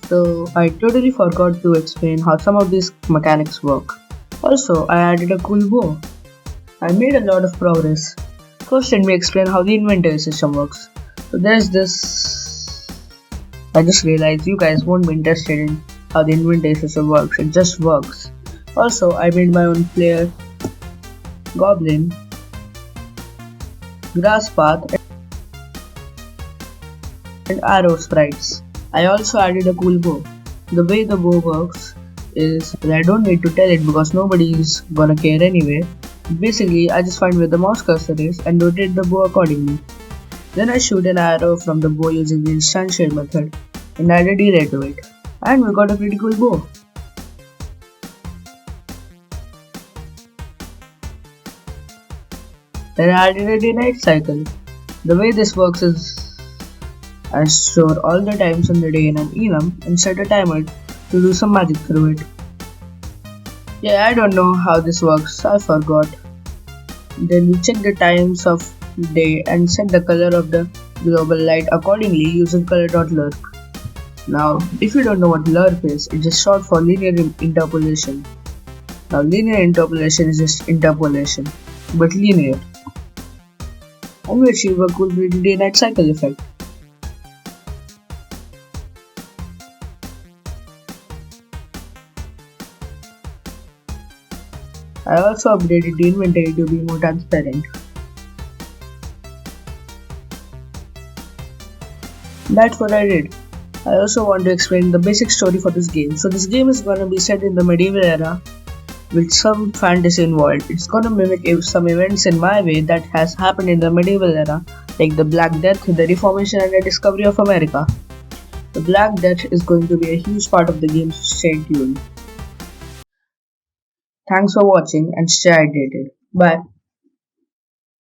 So I totally forgot to explain how some of these mechanics work. Also, I added a cool bow. I made a lot of progress. First, let me explain how the inventory system works. So there's this. I just realized you guys won't be interested in how the inventory system works. It just works. Also, I made my own player, goblin, grass path, and arrow sprites. I also added a cool bow. The way the bow works is that I don't need to tell it because nobody is gonna care anyway. Basically, I just find where the mouse cursor is and rotate the bow accordingly. Then I shoot an arrow from the bow using the instantiate method and add a delay to it. And we got a pretty cool bow. Then I added a day-night cycle. The way this works is I store all the times in the day in an enum and set a timer to do some magic through it. Yeah, I don't know how this works, I forgot. Then we check the times of day and set the color of the global light accordingly using color.lerp. Now, if you don't know what lerp is, it's just short for linear interpolation. Now, linear interpolation is just interpolation, but linear. And we achieve a cool day-night cycle effect. I also updated the inventory to be more transparent. That's what I did. I also want to explain the basic story for this game. So this game is gonna be set in the medieval era with some fantasy involved. It's gonna mimic some events in my way that has happened in the medieval era, like the Black Death, the Reformation and the discovery of America. The Black Death is going to be a huge part of the game, so stay tuned. Thanks for watching and stay hydrated. Bye.